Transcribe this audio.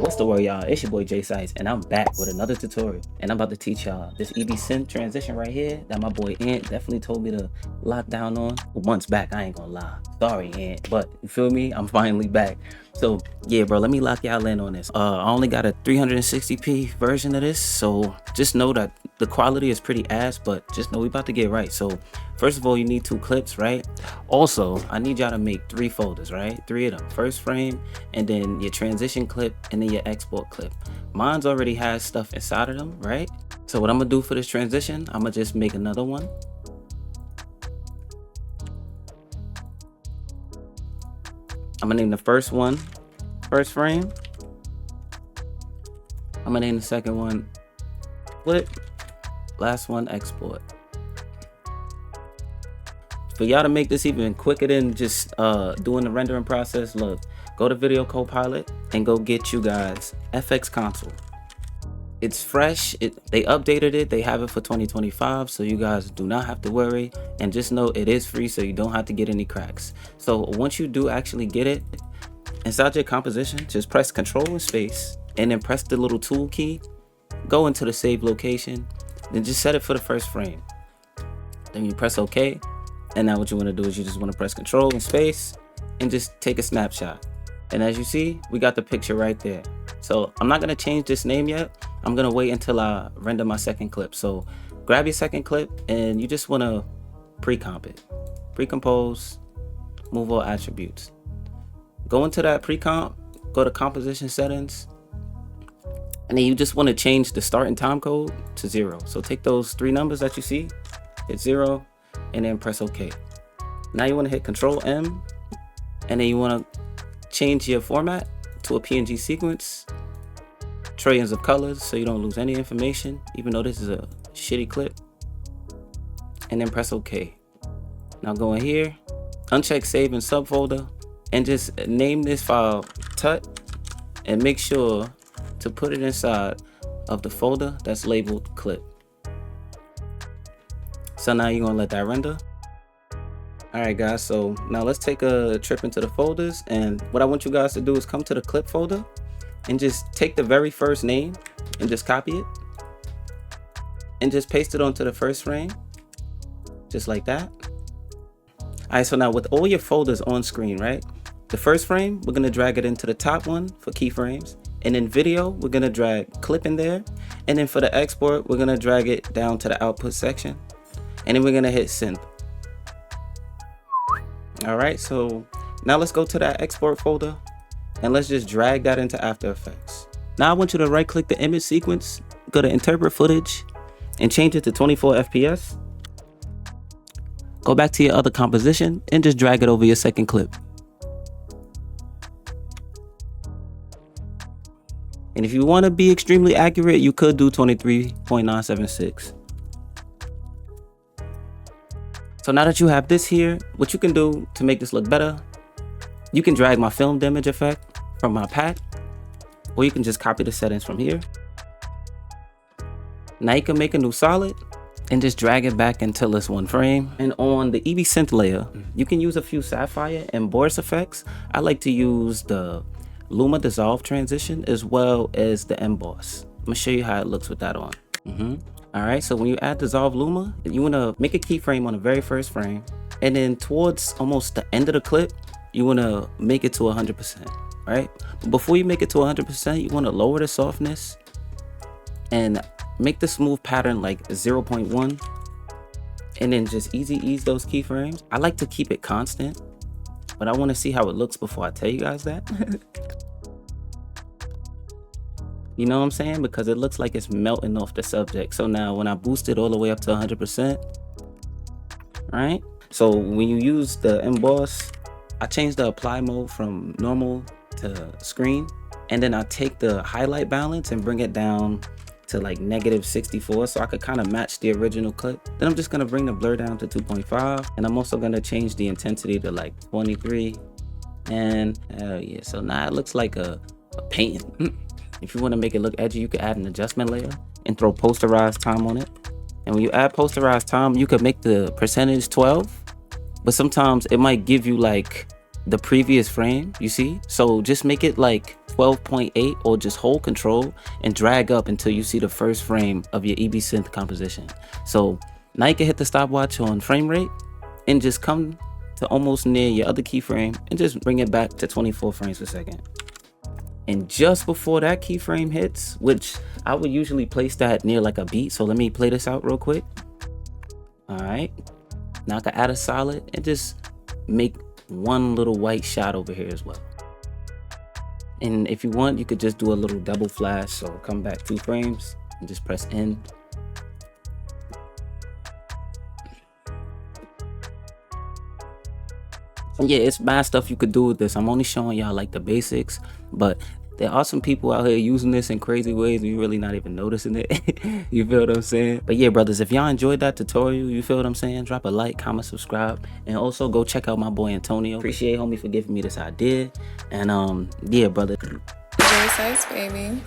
What's the word, y'all? It's your boy Jsitez, and I'm back with another tutorial. And I'm about to teach y'all this EBSynth transition right here that my boy Ant definitely told me to lock down on months back. I ain't gonna lie. Sorry, Ant, but you feel me? I'm finally back. So yeah, bro, let me lock y'all in on this. I only got a 360p version of this, so just know that the quality is pretty ass, but just know we about to get right. So first of all, you need 2 clips, right? Also, I need y'all to make 3 folders, right? 3 of them. First frame, and then your transition clip, and then your export clip. Mine's already has stuff inside of them, right? So what I'm gonna do for this transition, I'm gonna just make another one. I'm gonna name the first one first frame. I'm gonna name the second one clip. Last one export. For y'all to make this even quicker than just doing the rendering process, look, go to Video Copilot and go get you guys FX Console. It's fresh. They updated it. They have it for 2025, so you guys do not have to worry. And just know it is free, so you don't have to get any cracks. So once you do actually get it, inside your composition, just press Control and space, and then press the little tool key. Go into the save location, then just set it for the first frame. Then you press OK. And now what you want to do is you just want to press Control and space and just take a snapshot. And as you see, we got the picture right there. So I'm not going to change this name yet. I'm going to wait until I render my second clip. So grab your second clip and you just want to pre-comp it. Pre-compose, move all attributes. Go into that pre-comp, go to composition settings, and then you just want to change the start and time code to 0. So take those 3 numbers that you see, hit 0, and then press OK. Now you want to hit Control M, and then you want to change your format to a PNG sequence, trillions of colors, so you don't lose any information, even though this is a shitty clip, and then press OK. Now go in here, uncheck Save in Subfolder, and just name this file Tut, and make sure to put it inside of the folder that's labeled Clip. So now you're gonna let that render. All right, guys, so now let's take a trip into the folders, and what I want you guys to do is come to the clip folder and just take the very first name and just copy it and just paste it onto the first frame, just like that. All right, so now with all your folders on screen, right? The first frame, we're gonna drag it into the top one for keyframes, and in video, we're gonna drag clip in there, and then for the export, we're gonna drag it down to the output section, and then we're gonna hit synth. All right, so now let's go to that export folder and let's just drag that into After Effects. Now I want you to right click the image sequence, go to interpret footage and change it to 24 FPS. Go back to your other composition and just drag it over your second clip. And if you want to be extremely accurate, you could do 23.976. So now that you have this here, what you can do to make this look better, you can drag my filmed image effect from my pack, or you can just copy the settings from here. Now you can make a new solid and just drag it back until it's 1 frame. And on the EBSynth layer, you can use a few sapphire and Boris effects. I like to use the Luma dissolve transition as well as the emboss. I'm gonna show you how it looks with that on. All right, so when you add dissolve Luma, you wanna make a keyframe on the very first frame, and then towards almost the end of the clip, you wanna make it to 100%, right? But before you make it to 100%, you wanna lower the softness and make the smooth pattern like 0.1, and then just ease those keyframes. I like to keep it constant, but I wanna see how it looks before I tell you guys that. You know what I'm saying? Because it looks like it's melting off the subject. So now when I boost it all the way up to 100%, right? So when you use the emboss, I change the apply mode from normal to screen. And then I take the highlight balance and bring it down to like -64, so I could kind of match the original clip. Then I'm just gonna bring the blur down to 2.5. And I'm also gonna change the intensity to like 23. And hell yeah, so now it looks like a painting. If you want to make it look edgy, you could add an adjustment layer and throw posterized time on it. And when you add posterized time, you could make the percentage 12, but sometimes it might give you like the previous frame, you see? So just make it like 12.8 or just hold control and drag up until you see the first frame of your EBSynth composition. So now you can hit the stopwatch on frame rate and just come to almost near your other keyframe and just bring it back to 24 frames per second. And just before that keyframe hits, which I would usually place that near like a beat, so let me play this out real quick. All right, now I can add a solid and just make one little white shot over here as well. And if you want, you could just do a little double flash, so come back 2 frames and just press N. Yeah, it's bad stuff you could do with this. I'm only showing y'all like the basics, but there are some people out here using this in crazy ways and you're really not even noticing it. You feel what I'm saying? But yeah, brothers, if y'all enjoyed that tutorial, you feel what I'm saying, drop a like, comment, subscribe, and also go check out my boy Antonio. Appreciate homie for giving me this idea. And yeah, brother. Jsitez, baby.